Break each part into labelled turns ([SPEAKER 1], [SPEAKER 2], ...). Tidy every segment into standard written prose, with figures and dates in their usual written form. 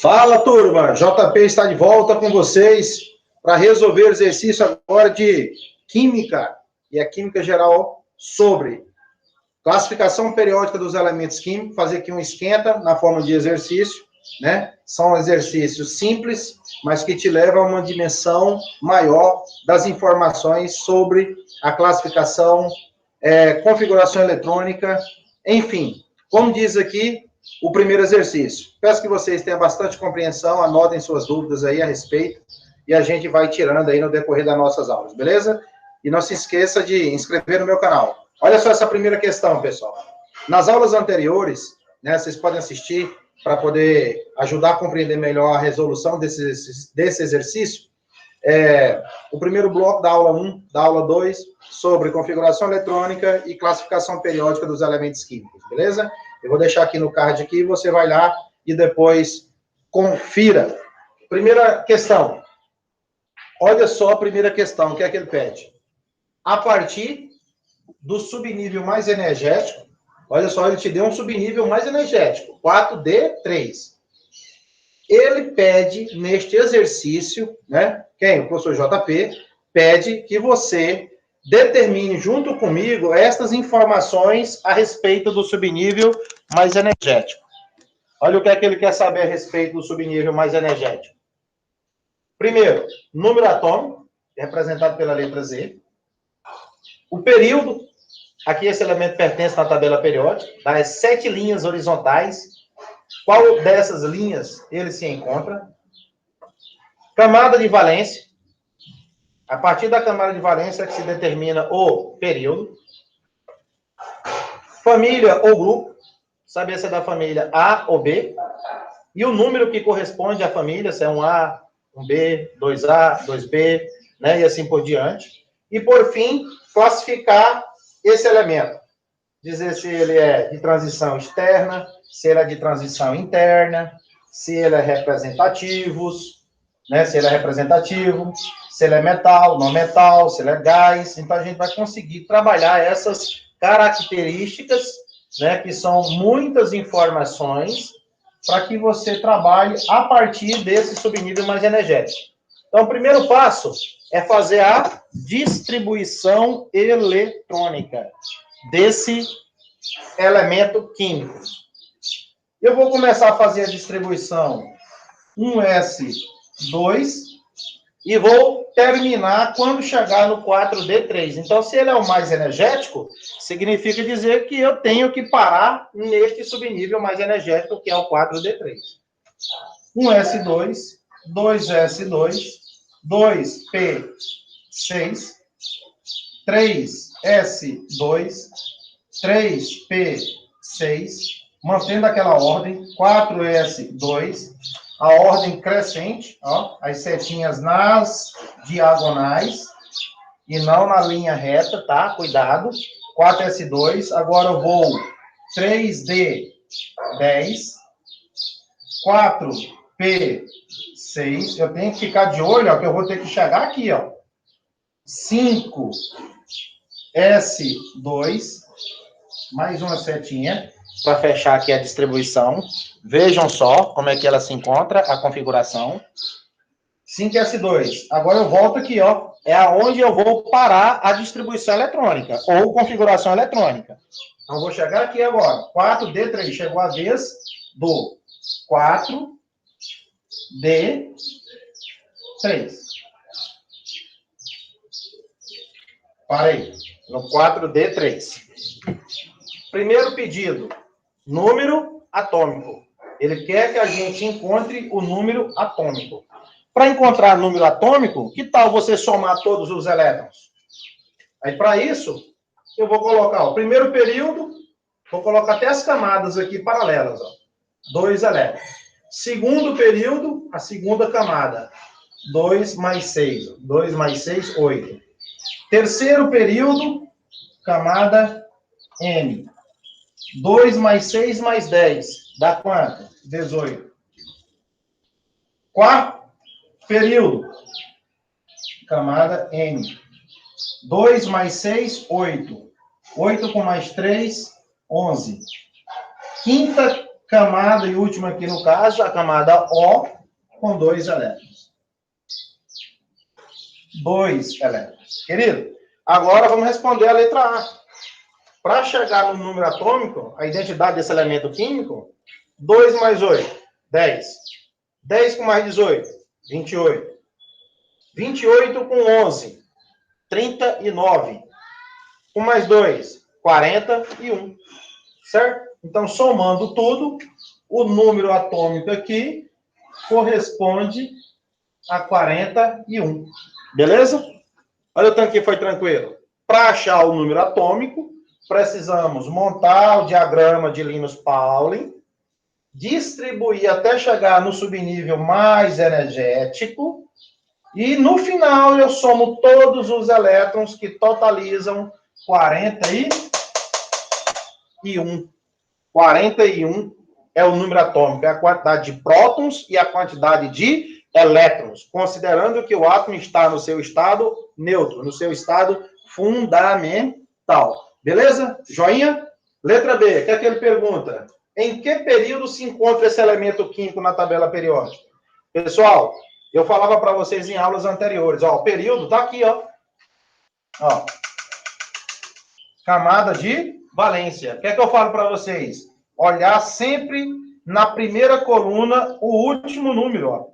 [SPEAKER 1] Fala, turma! JP está de volta com vocês para resolver o exercício agora de Química, e a Química Geral sobre classificação periódica dos elementos químicos, fazer aqui um esquenta na forma de exercício, né? São exercícios simples, mas que te levam a uma dimensão maior das informações sobre a classificação, configuração eletrônica, enfim. Como diz aqui o primeiro exercício. Peço que vocês tenham bastante compreensão, anotem suas dúvidas aí a respeito, e a gente vai tirando aí no decorrer das nossas aulas, beleza? E não se esqueça de inscrever no meu canal. Olha só essa primeira questão, pessoal. Nas aulas anteriores, né, vocês podem assistir para poder ajudar a compreender melhor a resolução desse exercício. O primeiro bloco da aula 1, da aula 2, sobre configuração eletrônica e classificação periódica dos elementos químicos, beleza? Eu vou deixar aqui no card aqui, você vai lá e depois confira. Primeira questão. Olha só a primeira questão, o que é que ele pede? A partir do subnível mais energético, olha só, ele te deu um subnível mais energético, 4D3. Ele pede, neste exercício, né, quem? O professor JP, pede que você determine junto comigo estas informações a respeito do subnível mais energético. Olha o que é que ele quer saber a respeito do subnível mais energético. Primeiro, número atômico, representado pela letra Z. O período, aqui esse elemento pertence na tabela periódica, das 7 linhas horizontais. Qual dessas linhas ele se encontra? Camada de valência. A partir da camada de valência que se determina o período. Família ou grupo. Saber se é da família A ou B. E o número que corresponde à família, se é um A, um B, 2A, 2B, né, e assim por diante. E, por fim, classificar esse elemento. Dizer se ele é de transição externa, se ele é de transição interna, se ele é representativo, né, se ele é representativo, se ele é metal, não metal, se ele é gás. Então, a gente vai conseguir trabalhar essas características, né, que são muitas informações, para que você trabalhe a partir desse subnível mais energético. Então, o primeiro passo é fazer a distribuição eletrônica desse elemento químico. Eu vou começar a fazer a distribuição 1s2 e vou terminar quando chegar no 4d3. Então, se ele é o mais energético, significa dizer que eu tenho que parar neste subnível mais energético, que é o 4d3. 1s2, 2s2, 2p6, 3s2, 3p6, mantendo aquela ordem, 4s2, a ordem crescente, ó, as setinhas nas diagonais e não na linha reta, tá? Cuidado. 4s2, agora eu vou 3d10, 4p6, eu tenho que ficar de olho, ó, que eu vou ter que chegar aqui, ó. 5s2, mais uma setinha, para fechar aqui a distribuição. Vejam só como é que ela se encontra, a configuração. 5s2. Agora eu volto aqui, ó. É aonde eu vou parar a distribuição eletrônica, ou configuração eletrônica. Então, vou chegar aqui agora. 4d3. Chegou a vez do 4d3. Parei. No 4d3. Primeiro pedido. Número atômico. Ele quer que a gente encontre o número atômico. Para encontrar número atômico, que tal você somar todos os elétrons? Aí, para isso, eu vou colocar o primeiro período, vou colocar até as camadas aqui paralelas, ó. 2 elétrons. Segundo período, a segunda camada. 2 mais 6. 2 mais 6, 8. Terceiro período, camada M. 2 mais 6 mais 10. Dá quanto? 18. Quarto período, camada N. 2 mais 6, 8. 8 com mais 3, 11. quinta camada e última aqui no caso, a camada O, com 2 elétrons. 2 elétrons. Querido, agora vamos responder a letra A. Para chegar no número atômico, a identidade desse elemento químico, 2 mais 8, 10. 10 com mais 18, 28. 28 com 11, 39. Com mais 2, 41. Certo? Então, somando tudo, o número atômico aqui corresponde a 41. Beleza? Olha o tanto que foi tranquilo. Para achar o número atômico, precisamos montar o diagrama de Linus-Pauling, distribuir até chegar no subnível mais energético, e no final eu somo todos os elétrons que totalizam 41. 41 é o número atômico, é a quantidade de prótons e a quantidade de elétrons, considerando que o átomo está no seu estado neutro, no seu estado fundamental. Beleza? Joinha? Letra B, o que é que ele pergunta? Em que período se encontra esse elemento químico na tabela periódica? Pessoal, eu falava para vocês em aulas anteriores, ó, o período tá aqui, ó. Camada de valência. O que é que eu falo para vocês? Olhar sempre na primeira coluna o último número, ó.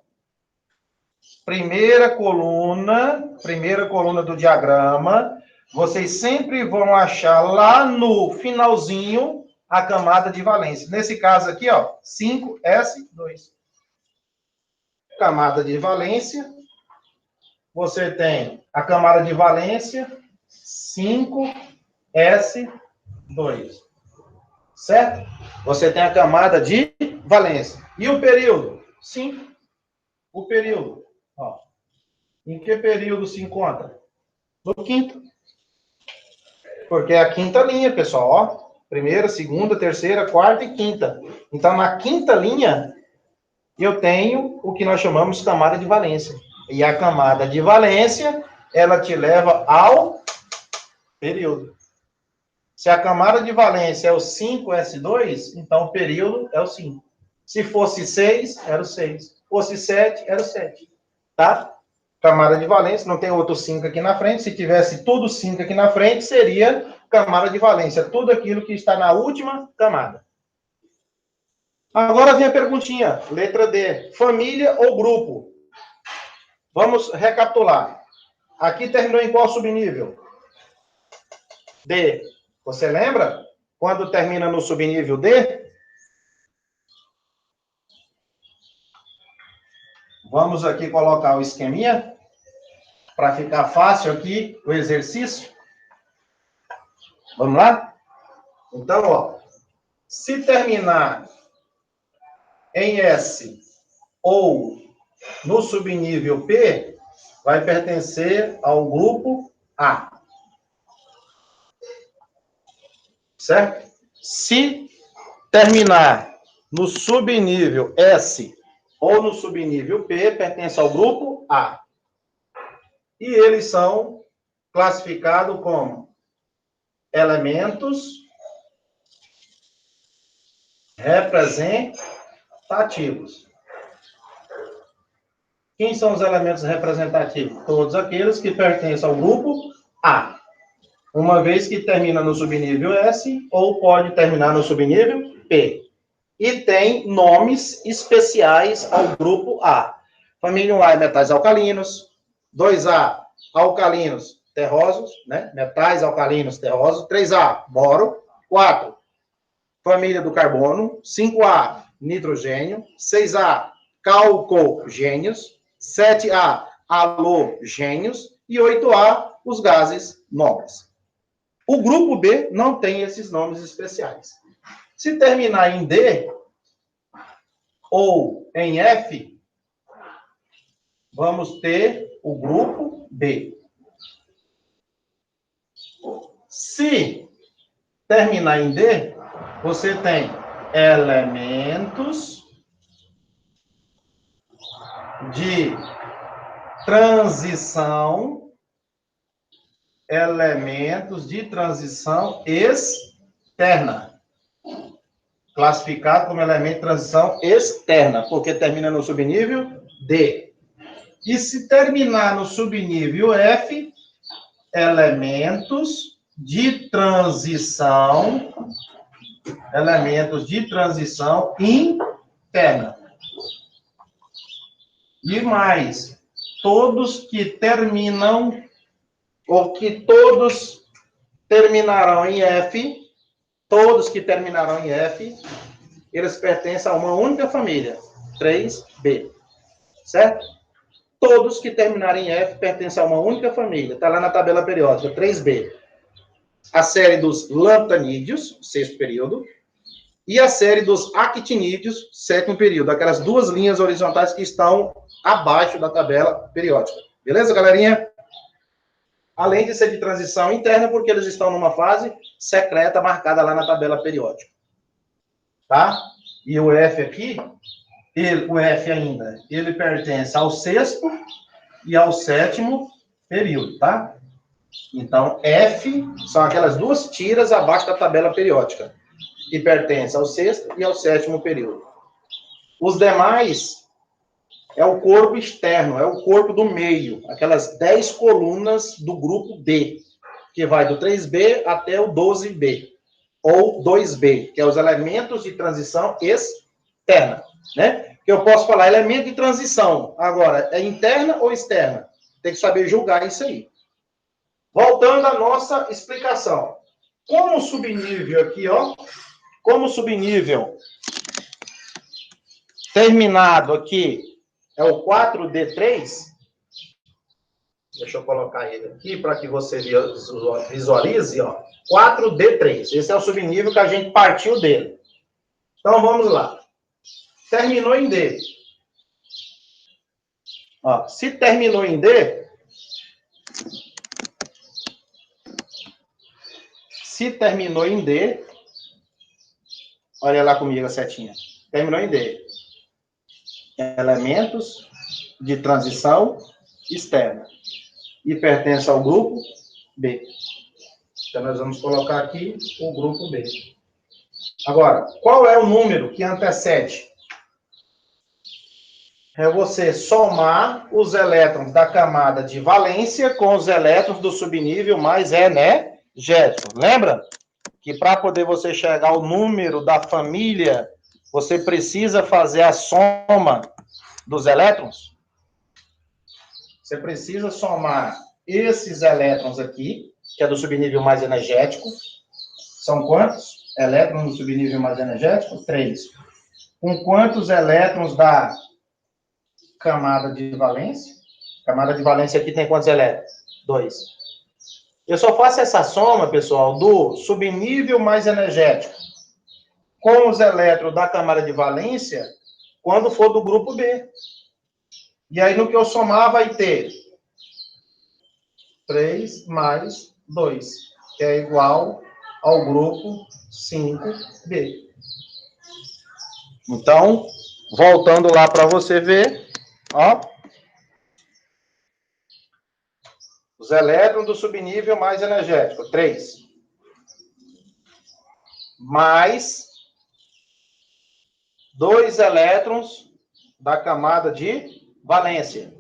[SPEAKER 1] Primeira coluna do diagrama, vocês sempre vão achar lá no finalzinho a camada de valência. Nesse caso aqui, ó, 5s2. Camada de valência, você tem a camada de valência 5s2. Certo? Você tem a camada de valência. E o período? 5. O período. Ó. Em que período se encontra? No quinto. Porque é a quinta linha, pessoal. Ó. Primeira, segunda, terceira, quarta e quinta. Então, na quinta linha, eu tenho o que nós chamamos de camada de valência. E a camada de valência, ela te leva ao período. Se a camada de valência é o 5s2, então o período é o 5. Se fosse 6, era o 6. Se fosse 7, era o 7. Tá? Camada de valência, não tem outro 5 aqui na frente. Se tivesse tudo 5 aqui na frente, seria camada de valência. Tudo aquilo que está na última camada. Agora vem a perguntinha. Letra D. Família ou grupo? Vamos recapitular. Aqui terminou em qual subnível? D. Você lembra? Quando termina no subnível D? Vamos aqui colocar o esqueminha, para ficar fácil aqui o exercício. Vamos lá? Então, ó, se terminar em S ou no subnível P, vai pertencer ao grupo A. Certo? Se terminar no subnível S ou no subnível P, pertence ao grupo A. E eles são classificados como elementos representativos. Quem são os elementos representativos? Todos aqueles que pertencem ao grupo A. Uma vez que termina no subnível S, ou pode terminar no subnível P. E tem nomes especiais ao grupo A. Família 1A é metais alcalinos. 2A, alcalinos terrosos, né? Metais alcalinos terrosos. 3A, boro. 4, família do carbono. 5A, nitrogênio. 6A, calcogênios. 7A, halogênios. E 8A, os gases nobres. O grupo B não tem esses nomes especiais. Se terminar em D ou em F, vamos ter o grupo B. Se terminar em D, você tem elementos de transição, externa. classificado como elemento de transição externa, porque termina no subnível D. E se terminar no subnível F, elementos de transição interna. E mais, todos que terminam, ou que todos terminarão em F, eles pertencem a uma única família, 3B, certo? Todos que terminarem em F pertencem a uma única família, está lá na tabela periódica, 3B. A série dos lanthanídeos, sexto período, e a série dos actinídeos, sétimo período, aquelas duas linhas horizontais que estão abaixo da tabela periódica. Beleza, galerinha? Além de ser de transição interna, porque eles estão numa fase secreta marcada lá na tabela periódica. Tá? E o F aqui, o F ainda, ele pertence ao sexto e ao sétimo período, tá? Então, F são aquelas duas tiras abaixo da tabela periódica, que pertencem ao sexto e ao sétimo período. Os demais é o corpo externo, é o corpo do meio, aquelas 10 colunas do grupo B, que vai do 3B até o 12B, ou 2B, que é os elementos de transição externa, né? Que eu posso falar elemento de transição, agora, é interna ou externa? Tem que saber julgar isso aí. Voltando à nossa explicação. Como subnível aqui, ó, como subnível terminado aqui é o 4D3, deixa eu colocar ele aqui para que você visualize, ó, 4D3. Esse é o subnível que a gente partiu dele. Então, vamos lá. Terminou em D. Ó, se terminou em D, olha lá comigo a setinha. Terminou em D. Elementos de transição externa. E pertence ao grupo B. Então, nós vamos colocar aqui o grupo B. Agora, qual é o número que antecede? É você somar os elétrons da camada de valência com os elétrons do subnível mais energético. Lembra que para poder você chegar ao número da família, você precisa fazer a soma dos elétrons? Você precisa somar esses elétrons aqui, que é do subnível mais energético. São quantos elétrons do subnível mais energético? 3. Com quantos elétrons da camada de valência? Camada de valência aqui tem quantos elétrons? 2. Eu só faço essa soma, pessoal, do subnível mais energético com os elétrons da camada de valência quando for do grupo B. E aí, no que eu somar, vai ter 3 mais 2, que é igual ao grupo 5B. Então, voltando lá para você ver, ó, os elétrons do subnível mais energético, 3. Mais 2 elétrons da camada de valência.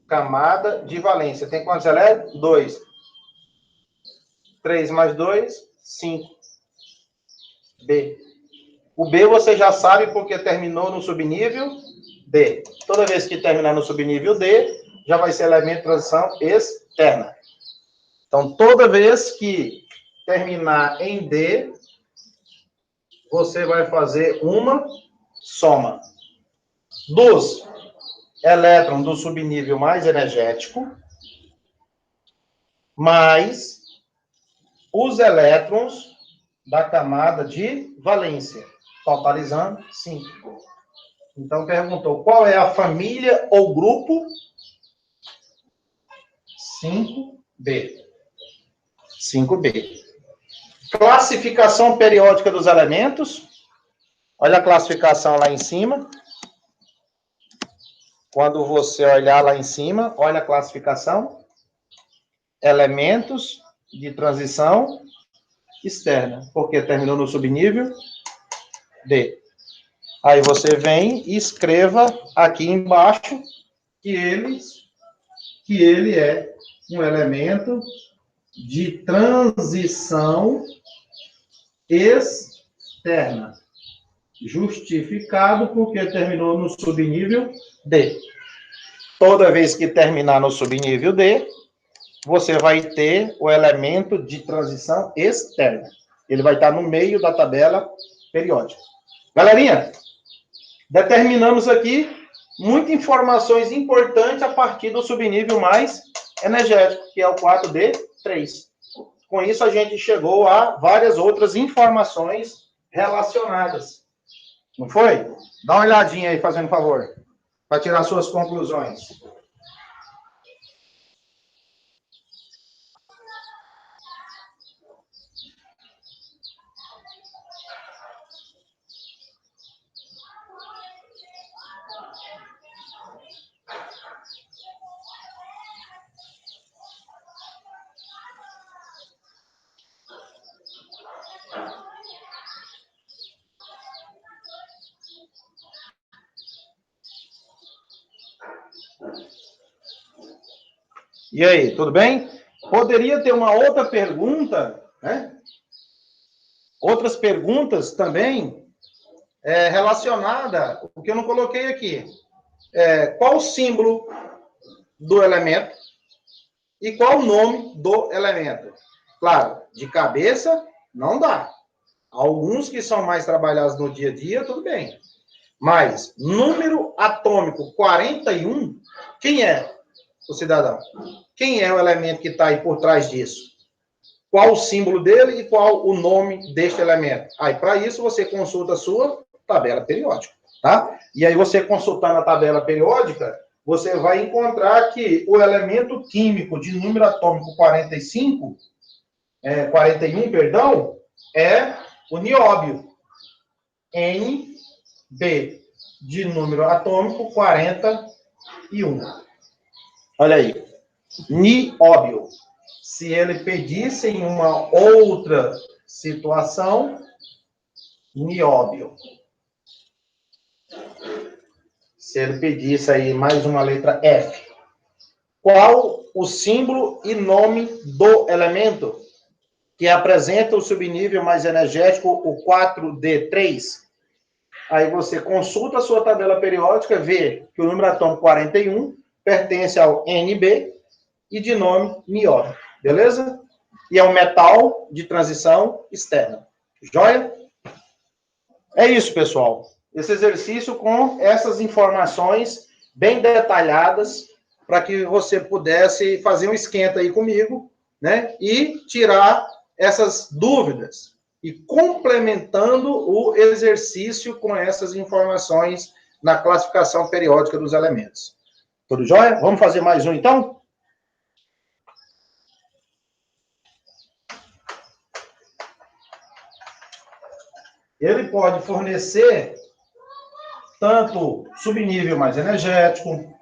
[SPEAKER 1] Camada de valência. Tem quantos elétrons? 2. 3 mais 2, 5. B. O B você já sabe porque terminou no subnível D. Toda vez que terminar no subnível D, já vai ser elemento de transição externa. Então, toda vez que terminar em D, você vai fazer uma soma dos elétrons do subnível mais energético mais os elétrons da camada de valência, totalizando 5. Então, perguntou, qual é a família ou grupo? 5B. 5B. Classificação periódica dos elementos. Olha a classificação lá em cima. Quando você olhar lá em cima, olha a classificação. Elementos de transição externa, porque terminou no subnível D. Aí você vem e escreva aqui embaixo que ele é um elemento de transição externa. Justificado porque terminou no subnível D. Toda vez que terminar no subnível D, você vai ter o elemento de transição externa. Ele vai estar no meio da tabela periódica. Galerinha, determinamos aqui muitas informações importantes a partir do subnível mais energético, que é o 4D3. Com isso, a gente chegou a várias outras informações relacionadas. Não foi? Dá uma olhadinha aí, fazendo favor, para tirar suas conclusões. E aí, tudo bem? Poderia ter uma outra pergunta, né? Outras perguntas também relacionada, o que eu não coloquei aqui. Qual o símbolo do elemento e qual o nome do elemento? Claro, de cabeça não dá. Alguns que são mais trabalhados no dia a dia, tudo bem. Mas número atômico 41, quem é o cidadão? Quem é o elemento que está aí por trás disso? Qual o símbolo dele e qual o nome deste elemento? Aí, para isso, você consulta a sua tabela periódica, tá? E aí, você consultando a tabela periódica, você vai encontrar que o elemento químico de número atômico 41, perdão, é o nióbio. NB, de número atômico 41. Olha aí. Nióbio. Se ele pedisse em uma outra situação, nióbio. Se ele pedisse aí mais uma letra F. Qual o símbolo e nome do elemento que apresenta o subnível mais energético, o 4D3? Aí você consulta a sua tabela periódica, vê que o número atômico 41 pertence ao NB e de nome nióbio, beleza? E é um metal de transição externa. Joia? É isso, pessoal. Esse exercício com essas informações bem detalhadas para que você pudesse fazer um esquenta aí comigo, né? E tirar essas dúvidas e complementando o exercício com essas informações na classificação periódica dos elementos. Tudo jóia? Vamos fazer mais um, então? Ele pode fornecer tanto subnível mais energético,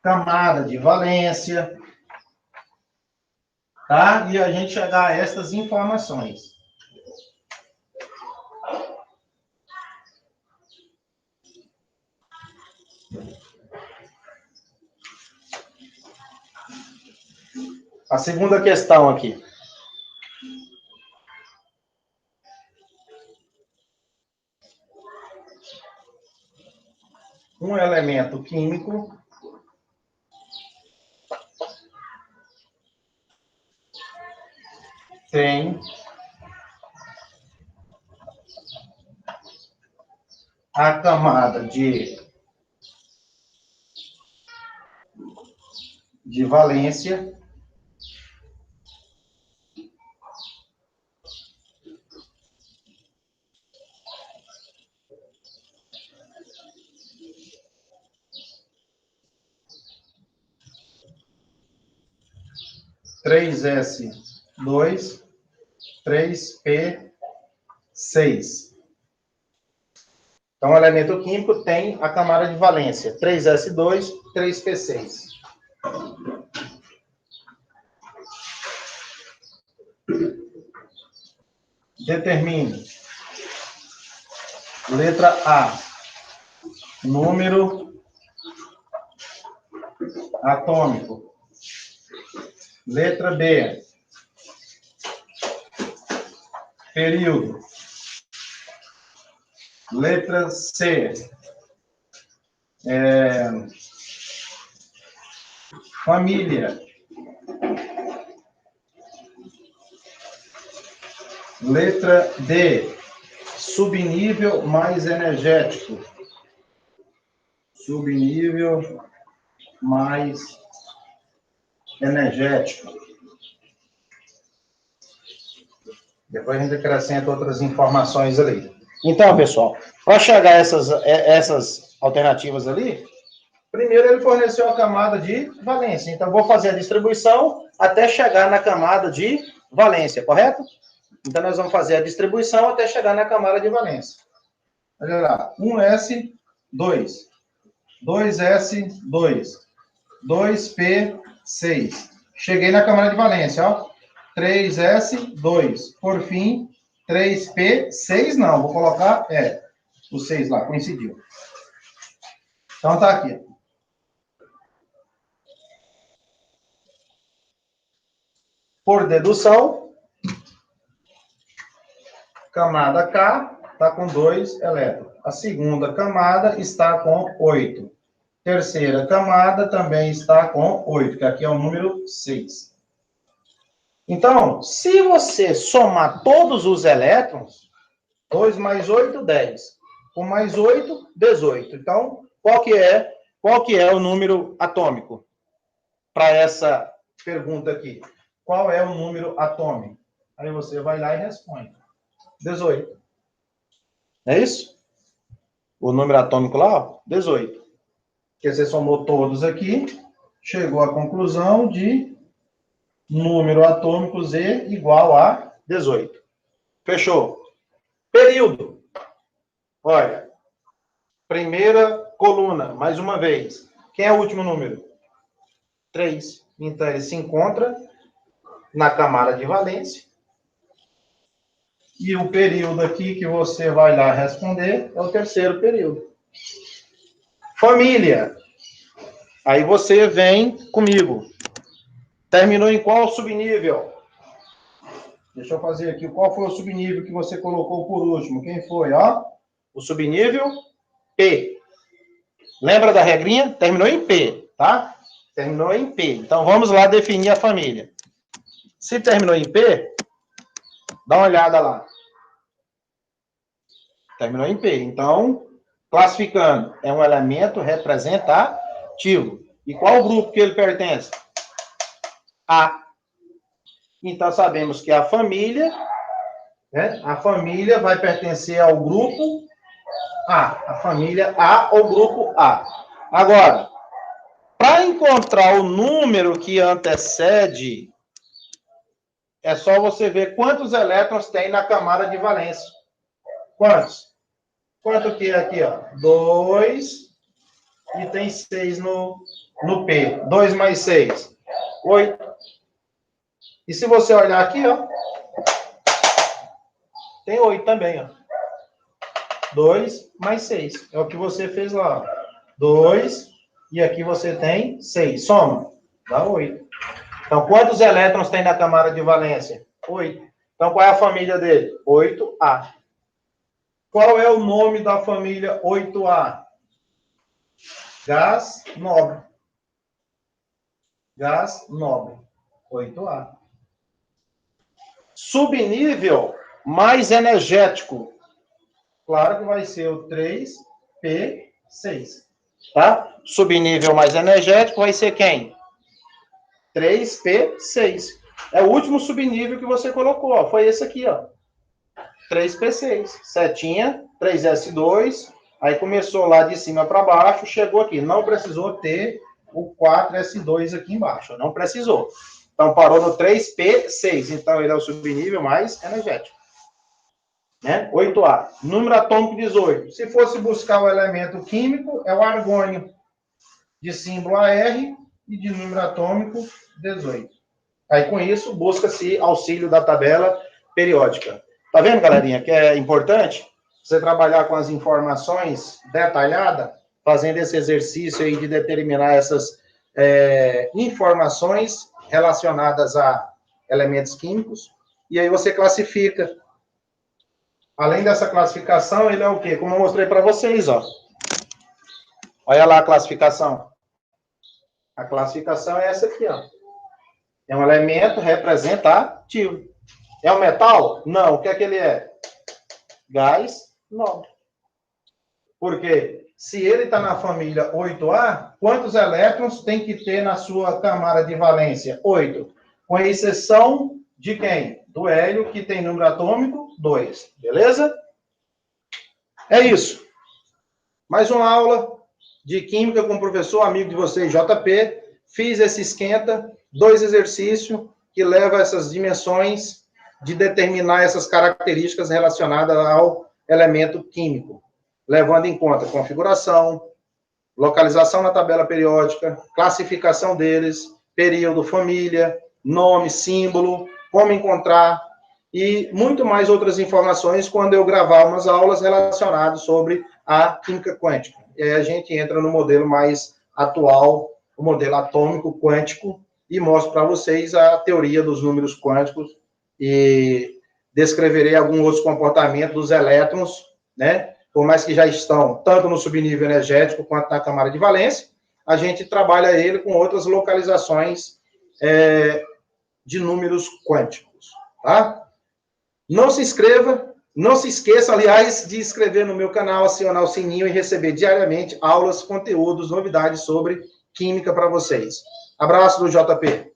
[SPEAKER 1] camada de valência, tá? E a gente chegar a essas informações. A segunda questão aqui. Um elemento químico tem a camada de valência três s 2 3p6. Então, o elemento químico tem a camada de valência 3s2, 3p6. Determine Letra A. Número atômico. Letra B. Período. Letra C. Família. Letra D. Subnível mais energético. Subnível mais energético. Depois a gente acrescenta outras informações ali. Então, pessoal, para chegar a essas alternativas ali, primeiro ele forneceu a camada de valência. Então, vou fazer a distribuição até chegar na camada de valência, correto? Então, nós vamos fazer a distribuição até chegar na camada de valência. Olha lá, 1s2, 2s2, 2p6. Cheguei na camada de valência, ó. 3s2. Por fim, 3p6 não, vou colocar, o 6 lá, coincidiu. Então, tá aqui. Por dedução, camada K está com 2 elétrons. A segunda camada está com 8. Terceira camada também está com 8, que aqui é o número 6. Então, se você somar todos os elétrons, 2 mais 8, 10. Com mais 8, 18. Então, qual que é o número atômico? Para essa pergunta aqui. Qual é o número atômico? Aí você vai lá e responde. 18. É isso? O número atômico lá, ó, 18. Porque você somou todos aqui, chegou à conclusão de número atômico Z igual a 18. Fechou? Período. Olha, primeira coluna, mais uma vez. Quem é o último número? 3. Então, ele se encontra na camada de valência. E o período aqui que você vai lá responder é o terceiro período. Família. Aí você vem comigo. Terminou em qual subnível? Deixa eu fazer aqui. Qual foi o subnível que você colocou por último? Quem foi, ó? O subnível P. Lembra da regrinha? Terminou em P, tá? Terminou em P. Então, vamos lá definir a família. Se terminou em P, dá uma olhada lá. Terminou em P. Então, classificando, é um elemento representativo. E qual grupo que ele pertence? A. Então, sabemos que a família vai pertencer ao grupo A. A família A ou grupo A. Agora, para encontrar o número que antecede, é só você ver quantos elétrons tem na camada de valência. Quantos? Quanto que é aqui, ó? 2 e tem 6 no P. 2 mais 6, 8. E se você olhar aqui, ó, tem 8 também, ó. 2 mais 6. É o que você fez lá, ó. 2 e aqui você tem 6. Soma, dá 8. Então, quantos elétrons tem na camada de valência? 8. Então, qual é a família dele? 8A. Qual é o nome da família 8A? Gás nobre. Gás nobre. 8A. Subnível mais energético. Claro que vai ser o 3P6. Tá? Subnível mais energético vai ser quem? 3P6. É o último subnível que você colocou, ó. Foi esse aqui, ó. 3P6. Setinha, 3S2. Aí começou lá de cima para baixo, chegou aqui. Não precisou ter o 4S2 aqui embaixo. Não precisou. Então, parou no 3P6. Então, ele é o subnível mais energético. Né? 8A. Número atômico 18. Se fosse buscar o elemento químico, é o argônio. De símbolo AR e de número atômico 18. Aí, com isso, busca-se auxílio da tabela periódica. Tá vendo, galerinha, que é importante? você trabalhar com as informações detalhadas, fazendo esse exercício aí de determinar essas informações relacionadas a elementos químicos, e aí você classifica. Além dessa classificação, ele é o quê? Como eu mostrei para vocês, ó. Olha lá a classificação. A classificação é essa aqui, ó. É um elemento representativo. É um metal? Não. O que é que ele é? Gás nobre. Por quê? Se ele está na família 8A, quantos elétrons tem que ter na sua camada de valência? 8. Com exceção de quem? Do hélio, que tem número atômico 2. Beleza? É isso. Mais uma aula de química com o professor, amigo de vocês, JP. Fiz esse esquenta, 2 exercícios que levam a essas dimensões de determinar essas características relacionadas ao elemento químico, levando em conta configuração, localização na tabela periódica, classificação deles, período, família, nome, símbolo, como encontrar e muito mais outras informações quando eu gravar umas aulas relacionadas sobre a química quântica. E aí a gente entra no modelo mais atual, o modelo atômico quântico, e mostro para vocês a teoria dos números quânticos e descreverei alguns outros comportamentos dos elétrons, né? Por mais que já estão tanto no subnível energético quanto na camada de valência, a gente trabalha ele com outras localizações de números quânticos, tá? Não se inscreva, não se esqueça, aliás, de inscrever no meu canal, acionar o sininho e receber diariamente aulas, conteúdos, novidades sobre química para vocês. Abraço do JP.